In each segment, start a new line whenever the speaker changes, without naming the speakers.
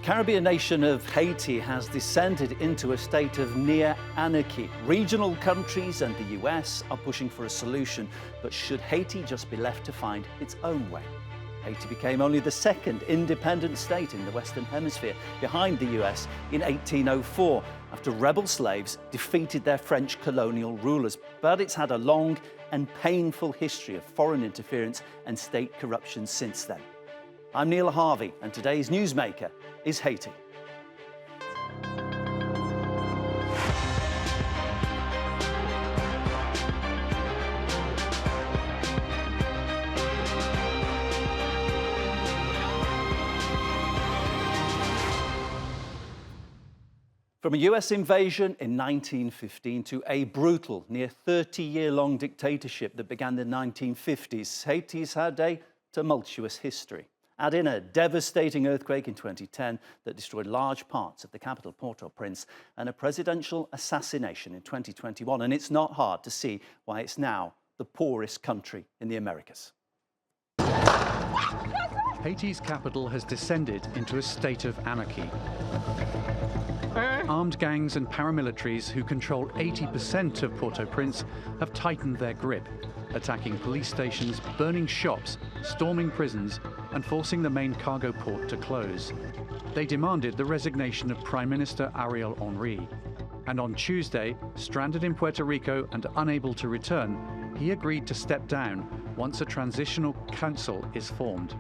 Caribbean nation of Haiti has descended into a state of near anarchy. Regional countries and the US are pushing for a solution, but should Haiti just be left to find its own way? Haiti became only the second independent state in the Western Hemisphere, behind the US in 1804, after rebel slaves defeated their French colonial rulers. But it's had a long and painful history of foreign interference and state corruption since then. I'm Neil Harvey, and today's newsmaker is Haiti. From a US invasion in 1915 to a brutal, near 30-year-long dictatorship that began in the 1950s, Haiti's had a tumultuous history. Add in a devastating earthquake in 2010 that destroyed large parts of the capital, Port-au-Prince, and a presidential assassination in 2021, and it's not hard to see why it's now the poorest country in the Americas.
Haiti's capital has descended into a state of anarchy. Armed gangs and paramilitaries who control 80% of Port-au-Prince have tightened their grip, attacking police stations, burning shops, storming prisons, and forcing the main cargo port to close. They demanded the resignation of Prime Minister Ariel Henry. And on Tuesday, stranded in Puerto Rico and unable to return, he agreed to step down once a transitional council is formed.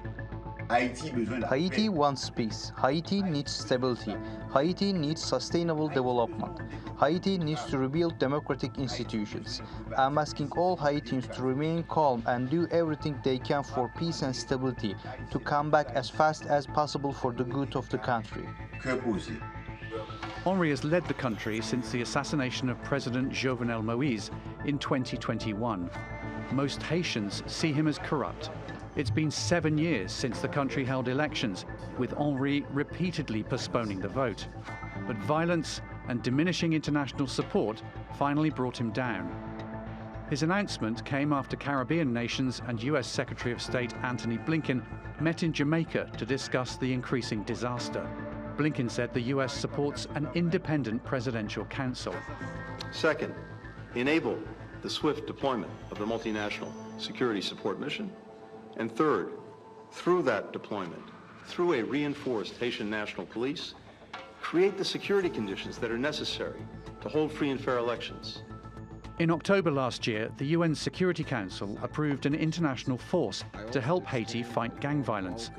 Haiti wants peace. Haiti needs stability. Haiti needs sustainable development. Haiti needs to rebuild democratic institutions. I'm asking all Haitians to remain calm and do everything they can for peace and stability, to come back as fast as possible for the good of the country.
Henry has led the country since the assassination of President Jovenel Moïse in 2021. Most Haitians see him as corrupt. It's been 7 years since the country held elections, with Henry repeatedly postponing the vote. But violence and diminishing international support finally brought him down. His announcement came after Caribbean nations and US Secretary of State Antony Blinken met in Jamaica to discuss the increasing disaster. Blinken said the US supports an independent presidential council.
Second, enable the swift deployment of the multinational security support mission. And third, through that deployment, through a reinforced Haitian National Police, create the security conditions that are necessary to hold free and fair elections.
In October last year, the UN Security Council approved an international force to help Haiti fight gang violence.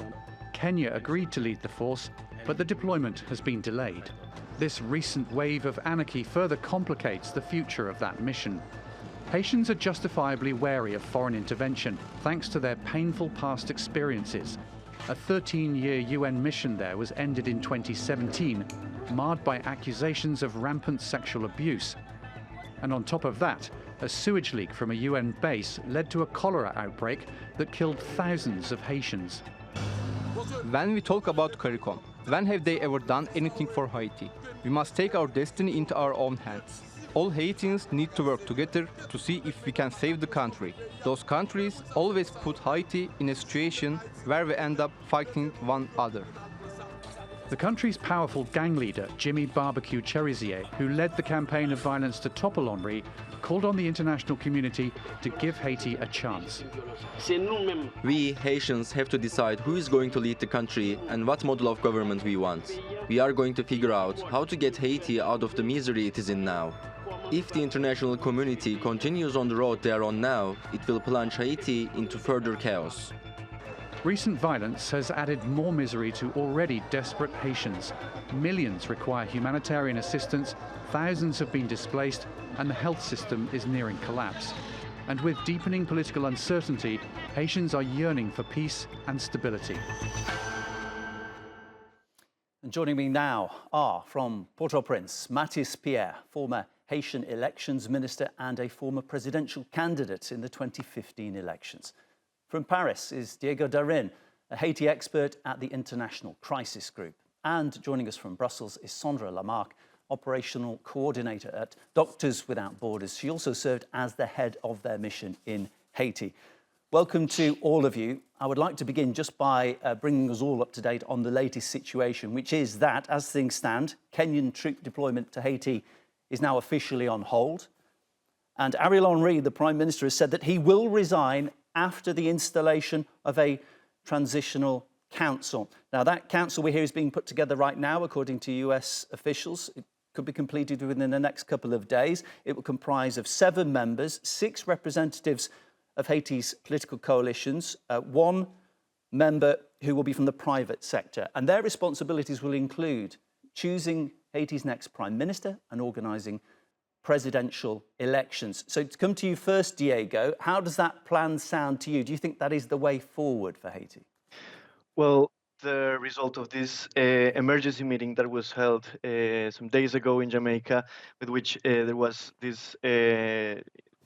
Kenya agreed to lead the force, but the deployment has been delayed. This recent wave of anarchy further complicates the future of that mission. Haitians are justifiably wary of foreign intervention, thanks to their painful past experiences. A 13-year UN mission there was ended in 2017, marred by accusations of rampant sexual abuse. And on top of that, a sewage leak from a UN base led to a cholera outbreak that killed thousands of Haitians.
When we talk about CARICOM, when have they ever done anything for Haiti? We must take our destiny into our own hands. All Haitians need to work together to see if we can save the country. Those countries always put Haiti in a situation where we end up fighting one another.
The country's powerful gang leader, Jimmy Barbecue Cherizier, who led the campaign of violence to topple Henry, called on the international community to give Haiti a chance.
We, Haitians, have to decide who is going to lead the country and what model of government we want. We are going to figure out how to get Haiti out of the misery it is in now. If the international community continues on the road they are on now, it will plunge Haiti into further chaos.
Recent violence has added more misery to already desperate Haitians. Millions require humanitarian assistance, thousands have been displaced, and the health system is nearing collapse. And with deepening political uncertainty, Haitians are yearning for peace and stability.
And joining me now are, from Port-au-Prince, Mathias Pierre, former Haitian elections minister and a former presidential candidate in the 2015 elections. From Paris is Diego Darin, a Haiti expert at the International Crisis Group. And joining us from Brussels is Sandra Lamarque, operational coordinator at Doctors Without Borders. She also served as the head of their mission in Haiti. Welcome to all of you. I would like to begin just by bringing us all up to date on the latest situation, which is that, as things stand, Kenyan troop deployment to Haiti is now officially on hold. And Ariel Henry, the Prime Minister, has said that he will resign after the installation of a transitional council. Now, that council we hear is being put together right now, according to US officials. It could be completed within the next couple of days. It will comprise of 7 members, 6 representatives of Haiti's political coalitions, 1 member who will be from the private sector. And their responsibilities will include choosing Haiti's next prime minister and organising presidential elections. So to come to you first, Diego, how does that plan sound to you? Do you think that is the way forward for Haiti?
Well, the result of this emergency meeting that was held some days ago in Jamaica, with which there was this,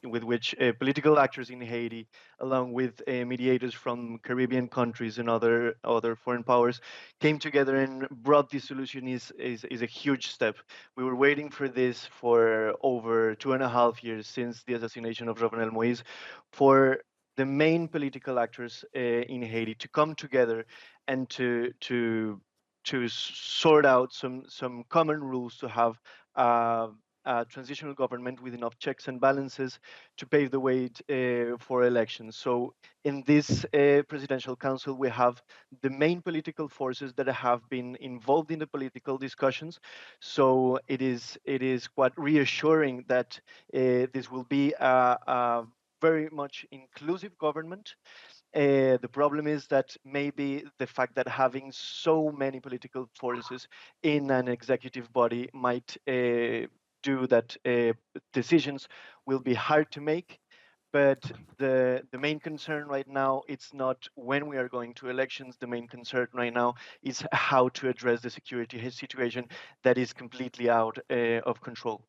with which political actors in Haiti, along with mediators from Caribbean countries and other foreign powers, came together and brought this solution is a huge step. We were waiting for this for over 2.5 years since the assassination of Jovenel Moïse, for the main political actors in Haiti to come together and to sort out some common rules, to have a transitional government with enough checks and balances to pave the way for elections. So in this presidential council, we have the main political forces that have been involved in the political discussions. So it is quite reassuring that this will be a very much inclusive government. The problem is that maybe the fact that having so many political forces in an executive body might do that decisions will be hard to make. But the main concern right now, it's not when we are going to elections. The main concern right now is how to address the security situation that is completely out of control.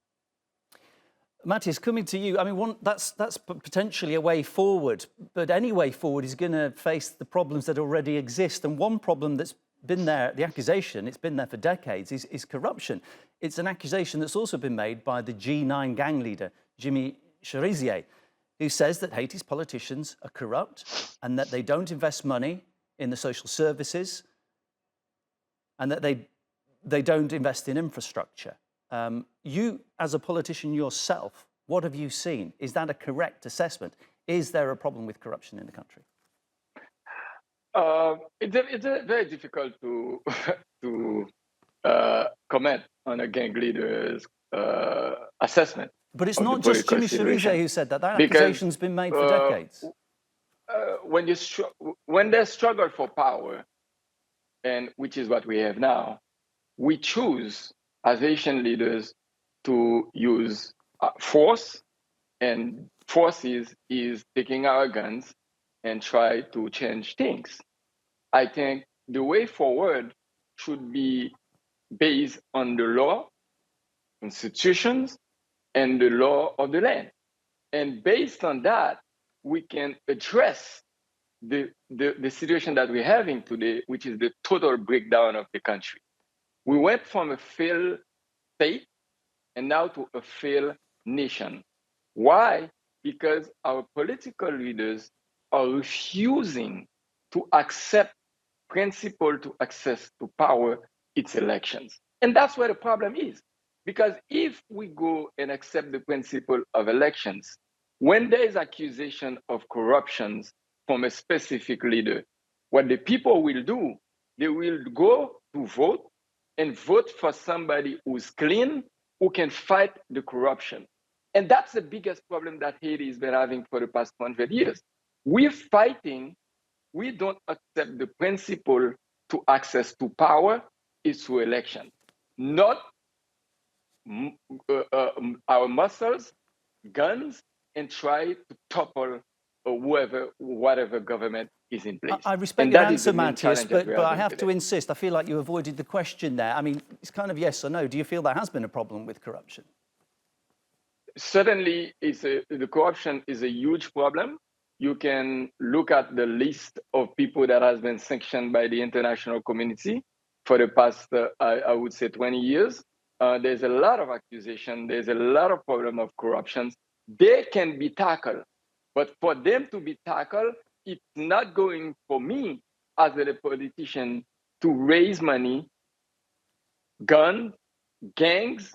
Mathias, coming to you, I mean, that's potentially a way forward, but any way forward is going to face the problems that already exist. And one problem that's been there, the accusation, it's been there for decades, is corruption. It's an accusation that's also been made by the G9 gang leader, Jimmy Cherizier, who says that Haiti's politicians are corrupt and that they don't invest money in the social services and that they don't invest in infrastructure. You, as a politician yourself, what have you seen? Is that a correct assessment? Is there a problem with corruption in the country?
It's very difficult to comment on a gang leader's assessment.
But it's not just Jimmy Cherizier who said that. That accusation's been made for decades.
When there's struggle for power, and which is what we have now, we choose as Haitian leaders to use force, and force is taking our guns and try to change things. I think the way forward should be based on the law, institutions, and the law of the land. And based on that, we can address the situation that we're having today, which is the total breakdown of the country. We went from a failed state and now to a failed nation. Why? Because our political leaders are refusing to accept principle to access to power, its elections. And that's where the problem is. Because if we go and accept the principle of elections, when there is accusation of corruptions from a specific leader, what the people will do, they will go to vote and vote for somebody who's clean, who can fight the corruption. And that's the biggest problem that Haiti has been having for the past 100 years. We're fighting, we don't accept the principle to access to power is through election, not our muscles, guns, and try to topple whatever government is in place.
I respect your answer, Mathias, but I have to insist. I feel like you avoided the question there. I mean, it's kind of yes or no. Do you feel there has been a problem with corruption?
Certainly, the corruption is a huge problem. You can look at the list of people that has been sanctioned by the international community for the past, I would say, 20 years. There's a lot of accusation. There's a lot of problem of corruption. They can be tackled. But for them to be tackled, it's not going for me as a politician to raise money, guns, gangs,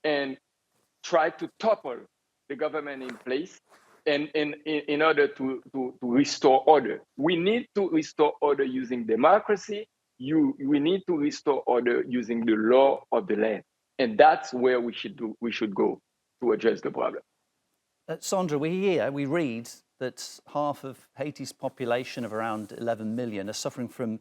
and try to topple the government in place and in order to restore order. We need to restore order using democracy. We need to restore order using the law of the land. And that's where we should go to address the problem.
Sandra, we read that half of Haiti's population of around 11 million are suffering from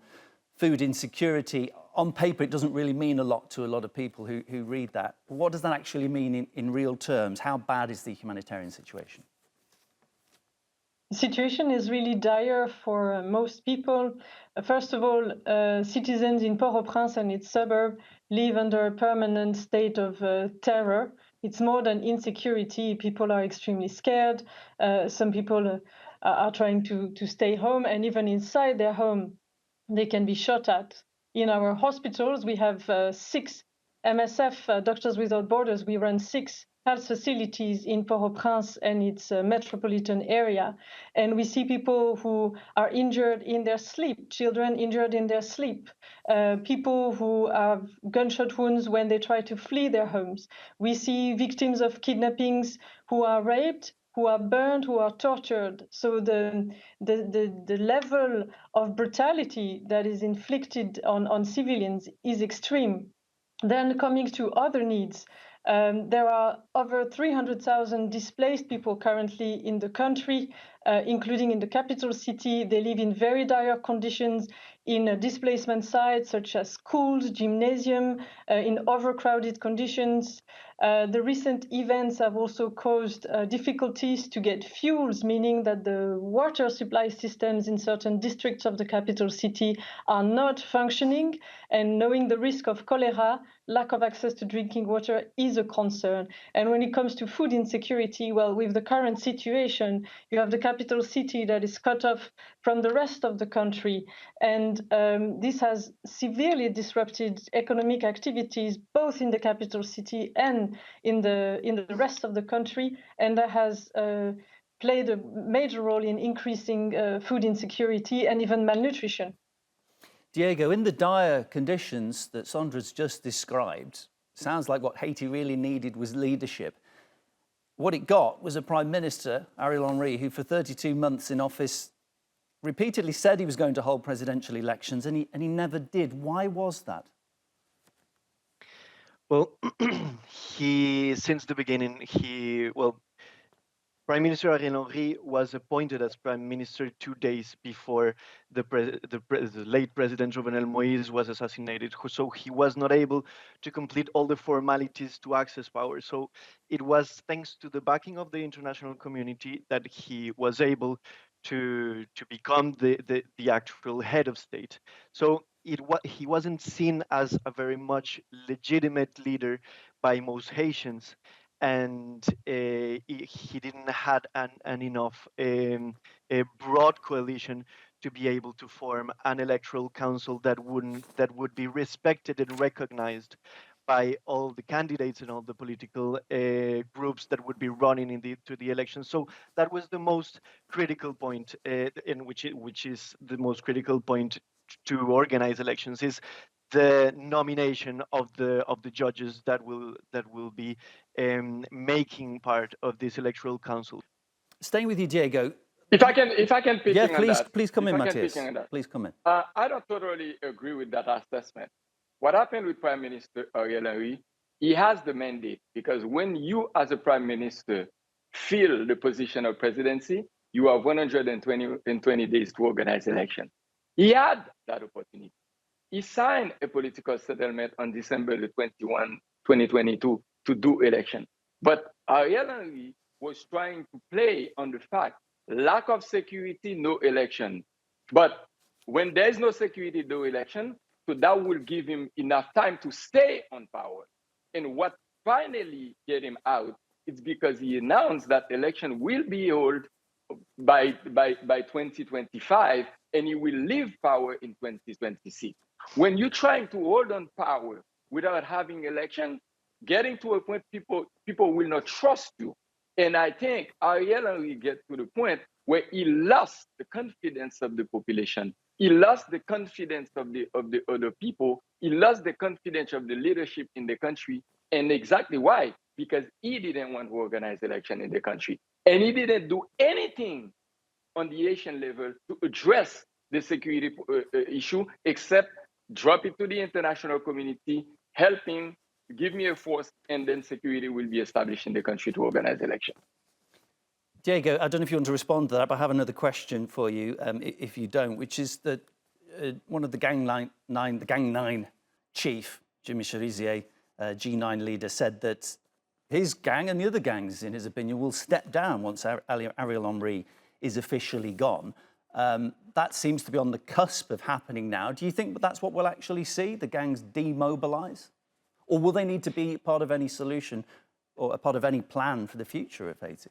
food insecurity. On paper, it doesn't really mean a lot to a lot of people who read that. But what does that actually mean in real terms? How bad is the humanitarian situation?
The situation is really dire for most people. First of all, citizens in Port-au-Prince and its suburb live under a permanent state of terror. It's more than insecurity. People are extremely scared. Some people are trying to stay home, and even inside their home, they can be shot at. In our hospitals, we have 6 MSF, Doctors Without Borders. We run 6 health facilities in Port-au-Prince and its metropolitan area. And we see people who are injured in their sleep, children injured in their sleep, people who have gunshot wounds when they try to flee their homes. We see victims of kidnappings who are raped, who are burned, who are tortured. So the level of brutality that is inflicted on civilians is extreme. Then coming to other needs, there are over 300,000 displaced people currently in the country, including in the capital city. They live in very dire conditions in displacement sites such as schools, gymnasium, in overcrowded conditions. The recent events have also caused difficulties to get fuels, meaning that the water supply systems in certain districts of the capital city are not functioning. And knowing the risk of cholera, lack of access to drinking water is a concern. And when it comes to food insecurity, well, with the current situation, you have the capital city that is cut off from the rest of the country. And this has severely disrupted economic activities, both in the capital city and in the rest of the country. And that has played a major role in increasing food insecurity and even malnutrition.
Diego, in the dire conditions that Sandra's just described, sounds like what Haiti really needed was leadership. What it got was a Prime Minister, Ariel Henry, who for 32 months in office repeatedly said he was going to hold presidential elections, and he never did. Why was that?
Well, since the beginning, Prime Minister Ariel Henry was appointed as Prime Minister 2 days before the late President Jovenel Moïse was assassinated. So he was not able to complete all the formalities to access power. So it was thanks to the backing of the international community that he was able to become the actual head of state. So he wasn't seen as a very much legitimate leader by most Haitians. And he didn't had an enough a broad coalition to be able to form an electoral council that would be respected and recognized by all the candidates and all the political groups that would be running to the election. So that was the most critical point, which is the most critical point to organize elections, is the nomination of the judges that will be making part of this electoral council.
Staying with you, Diego.
If I can pitch in on that.
Please come in, Mathias. Please come in.
I don't totally agree with that assessment. What happened with Prime Minister Ariel Henry? He has the mandate, because when you, as a Prime Minister, fill the position of presidency, you have 120 days to organize election. He had that opportunity. He signed a political settlement on December 21, 2022 to do election. But Ariel Henry was trying to play on the fact, lack of security, no election. But when there's no security, no election, so that will give him enough time to stay on power. And what finally get him out is because he announced that election will be held by 2025, and he will leave power in 2026. When you're trying to hold on power without having election, getting to a point people will not trust you. And I think Ariel Henry get to the point where he lost the confidence of the population. He lost the confidence of the other people. He lost the confidence of the leadership in the country. And exactly why? Because he didn't want to organize election in the country. And he didn't do anything on the Haitian level to address the security issue, except drop it to the international community, helping, give me a force, and then security will be established in the country to organize election.
Diego, I don't know if you want to respond to that, but I have another question for you, if you don't, which is that one of the Gang 9 chief, Jimmy Cherizier, G9 leader, said that his gang and the other gangs, in his opinion, will step down once Ariel Henry is officially gone. That seems to be on the cusp of happening now. Do you think that's what we'll actually see, the gangs demobilise? Or will they need to be part of any solution or a part of any plan for the future of Haiti?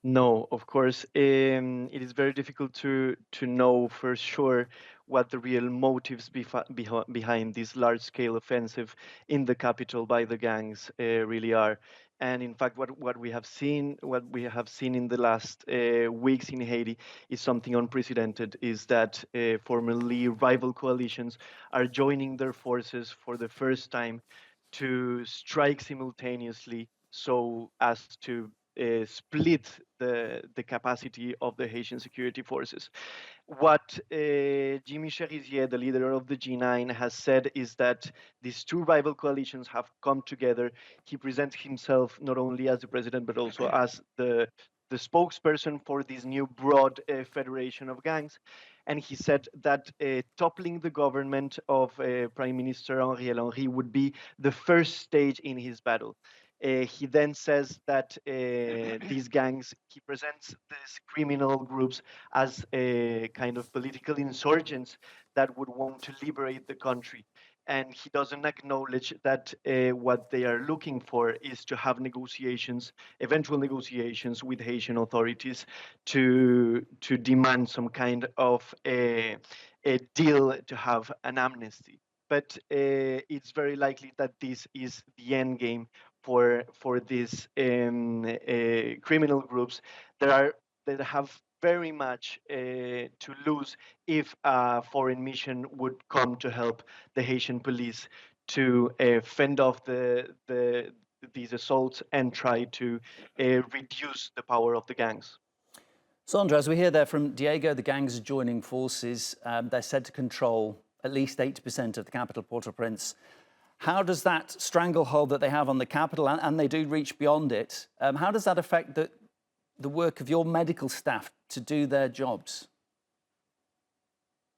No, of course, it is very difficult to know for sure what the real motives behind this large-scale offensive in the capital by the gangs really are. And in fact, what we have seen in the last weeks in Haiti is something unprecedented. Is that formerly rival coalitions are joining their forces for the first time to strike simultaneously, so as to split the capacity of the Haitian security forces. What Jimmy Cherizier, the leader of the G9, has said is that these two rival coalitions have come together. He presents himself not only as the president, but also as the spokesperson for this new broad federation of gangs. And he said that toppling the government of Prime Minister Ariel Henry would be the first stage in his battle. He then says that these gangs, he presents these criminal groups as a kind of political insurgents that would want to liberate the country. And he doesn't acknowledge that what they are looking for is to have negotiations, eventual negotiations with Haitian authorities to demand some kind of a deal to have an amnesty. But it's very likely that this is the end game for these criminal groups that have very much to lose if a foreign mission would come to help the Haitian police to fend off these assaults and try to reduce the power of the gangs.
Sandra, as we hear there from Diego, the gangs are joining forces. They're said to control at least 80% of the capital, Port-au-Prince. How does that stranglehold that they have on the capital, and they do reach beyond it, how does that affect the work of your medical staff to do their jobs?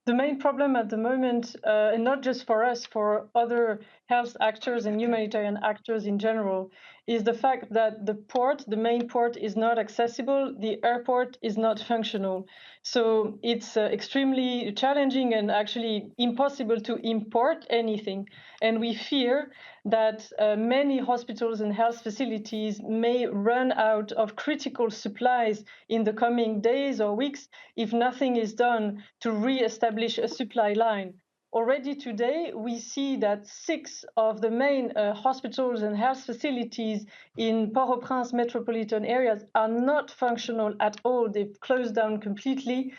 The main problem at the moment, and not just for us, for other health actors and humanitarian actors in general, is the fact that the main port is not accessible, the airport is not functional. So it's extremely challenging and actually impossible to import anything. And we fear that many hospitals and health facilities may run out of critical supplies in the coming days or weeks if nothing is done to re-establish a supply line. Already today, we see that 6 of the main hospitals and health facilities in Port-au-Prince metropolitan areas are not functional at all. They've closed down completely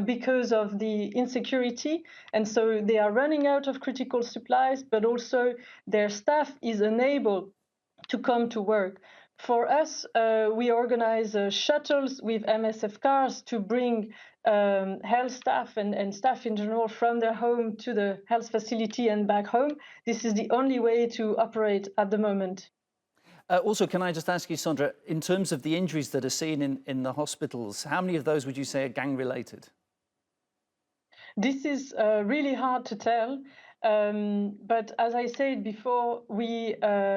because of the insecurity. And so they are running out of critical supplies, but also their staff is unable to come to work. For us, we organize shuttles with MSF cars to bring health staff and staff in general from their home to the health facility and back home. This is the only way to operate at the moment.
Also, can I just ask you, Sandra, in terms of the injuries that are seen in the hospitals, how many of those would you say are gang-related?
This is really hard to tell. But as I said before, we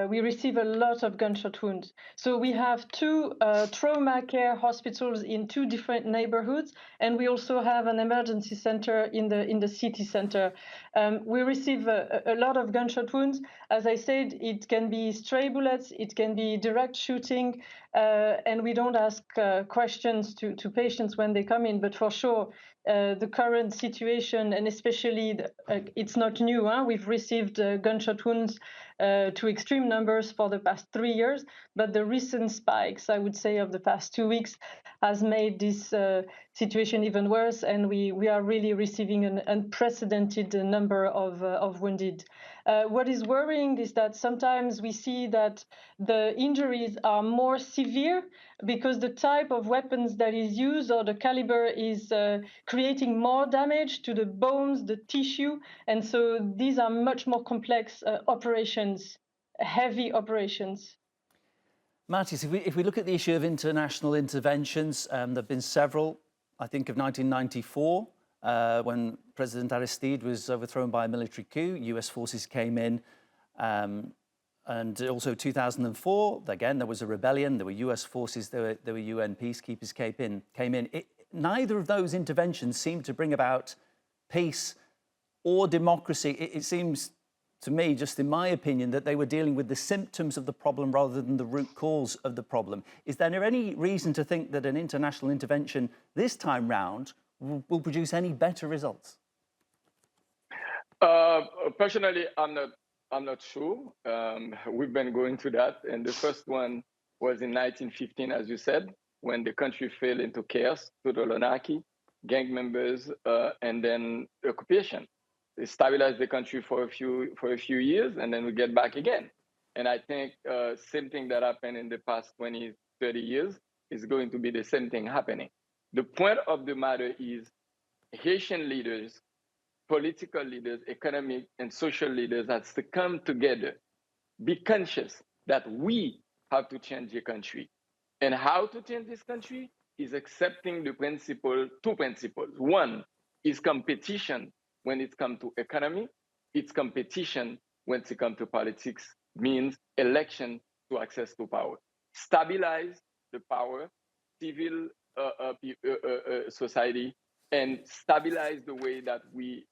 receive a lot of gunshot wounds. So we have 2 trauma care hospitals in 2 different neighborhoods, and we also have an emergency center in the city center. We receive a lot of gunshot wounds. As I said, it can be stray bullets, it can be direct shooting, and we don't ask questions to patients when they come in. But for sure, the current situation, and especially it's not new. We've received gunshot wounds to extreme numbers for the past 3 years. But the recent spikes, I would say, of the past 2 weeks has made this situation even worse, and we are really receiving an unprecedented number of wounded. What is worrying is that sometimes we see that the injuries are more severe because the type of weapons that is used or the caliber is creating more damage to the bones, the tissue, and so these are much more complex operations, heavy operations.
Mathias, if we look at the issue of international interventions, there have been several. I think of 1994, when President Aristide was overthrown by a military coup. US forces came in. And also 2004, again, there was a rebellion. There were US forces, there were UN peacekeepers came in. Neither of those interventions seemed to bring about peace or democracy. It seems to me, just in my opinion, that they were dealing with the symptoms of the problem rather than the root cause of the problem. Is there any reason to think that an international intervention this time round will produce any better results?
Personally, I'm not sure. We've been going through that, and the first one was in 1915, as you said, when the country fell into chaos, total anarchy, gang members, and then occupation. They stabilized the country for a few years, and then we get back again. And I think same thing that happened in the past 20, 30 years is going to be the same thing happening. The point of the matter is Haitian leaders, political leaders, economic and social leaders have to come together, be conscious that we have to change the country. And how to change this country is accepting the two principles. One is competition when it comes to economy. It's competition when it comes to politics, means election to access to power. Stabilize the power, civil society, and stabilize the way that we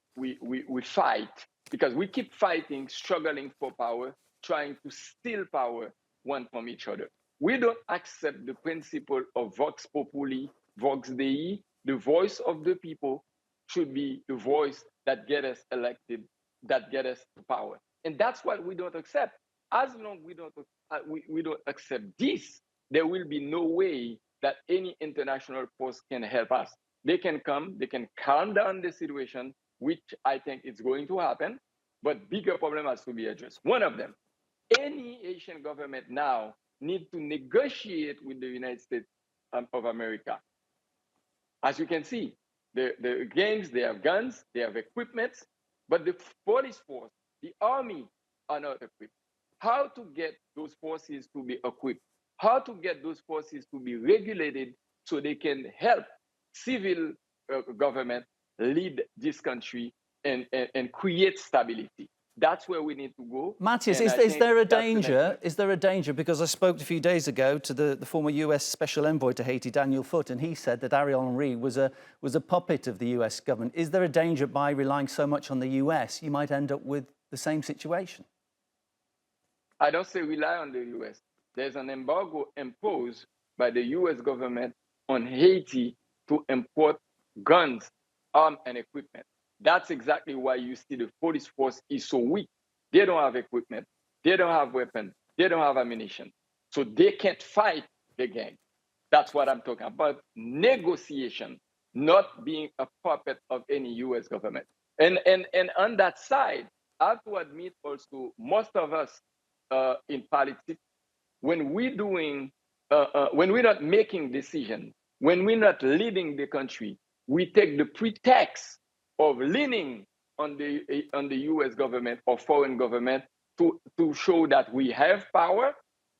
fight, because we keep fighting, struggling for power, trying to steal power one from each other. We don't accept the principle of vox populi, vox dei. The voice of the people should be the voice that get us elected, that get us to power. And that's what we don't accept. As long as we don't accept this, there will be no way that any international force can help us. They can come, they can calm down the situation, which I think is going to happen, but bigger problem has to be addressed. One of them, any Asian government now needs to negotiate with the United States of America. As you can see, the gangs, they have guns, they have equipment, but the police force, the army are not equipped. How to get those forces to be equipped? How to get those forces to be regulated so they can help civil government lead this country and create stability? That's where we need to go.
Matthias, is there a danger? Is there a danger? Because I spoke a few days ago to the former US Special Envoy to Haiti, Daniel Foote, and he said that Ariel Henry was a puppet of the US government. Is there a danger by relying so much on the US, you might end up with the same situation?
I don't say rely on the US. There's an embargo imposed by the US government on Haiti to import guns, arms, and equipment. That's exactly why you see the police force is so weak. They don't have equipment, they don't have weapons, they don't have ammunition. So they can't fight the gang. That's what I'm talking about. Negotiation, not being a puppet of any US government. And on that side, I have to admit also, most of us in politics, when we're not making decisions, when we're not leading the country, we take the pretext of leaning on the US government or foreign government to show that we have power,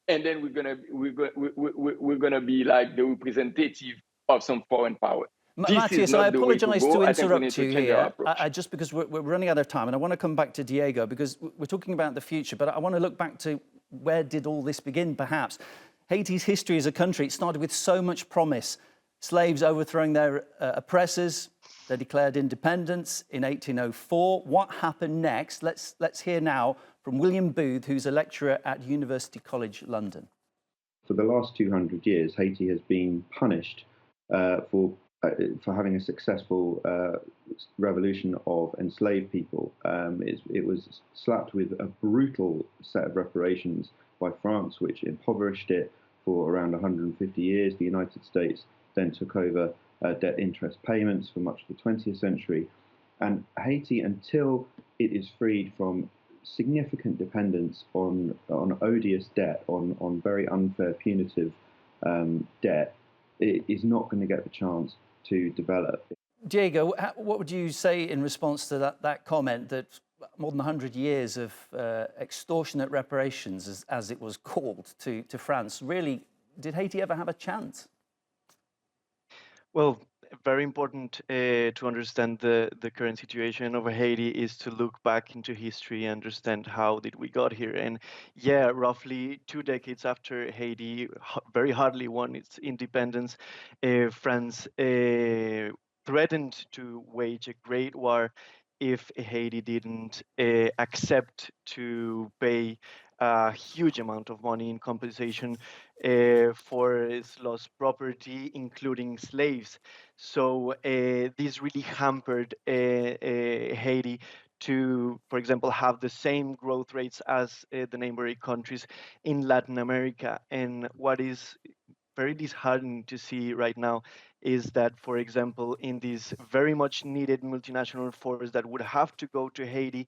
and then we're gonna be like the representative of some foreign power.
Matthias, I apologise to interrupt you here, just because we're running out of time, and I want to come back to Diego, because we're talking about the future, but I want to look back to where did all this begin, perhaps. Haiti's history as a country, it started with so much promise. Slaves overthrowing their oppressors. They declared independence in 1804. What happened next? Let's hear now from William Booth, who's a lecturer at University College London.
For the last 200 years, Haiti has been punished for for having a successful revolution of enslaved people. It was slapped with a brutal set of reparations by France, which impoverished it for around 150 years. The United States then took over debt interest payments for much of the 20th century. And Haiti, until it is freed from significant dependence on odious debt, on very unfair punitive debt, it is not going to get the chance to develop.
Diego, what would you say in response to that comment that more than 100 years of extortionate reparations, as it was called, to France, really, did Haiti ever have a chance?
Well, very important to understand the current situation of Haiti is to look back into history and understand how did we got here. And yeah, roughly 2 decades after Haiti very hardly won its independence, France threatened to wage a great war if Haiti didn't accept to pay a huge amount of money in compensation for its lost property, including slaves. So this really hampered Haiti to, for example, have the same growth rates as the neighboring countries in Latin America. And what is very disheartening to see right now is that, for example, in this very much needed multinational force that would have to go to Haiti,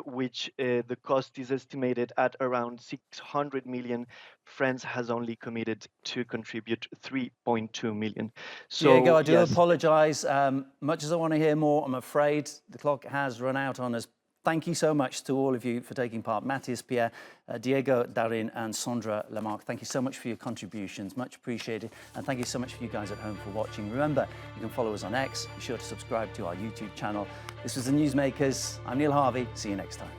which the cost is estimated at around 600 million, France has only committed to contribute 3.2 million. So,
Diego, I do apologize. Much as I want to hear more, I'm afraid the clock has run out on us. Thank you so much to all of you for taking part. Mathias Pierre, Diego Darin and Sandra Lamarque, thank you so much for your contributions, much appreciated. And thank you so much for you guys at home for watching. Remember, you can follow us on X. Be sure to subscribe to our YouTube channel. This was the Newsmakers. I'm Neil Harvey. See you next time.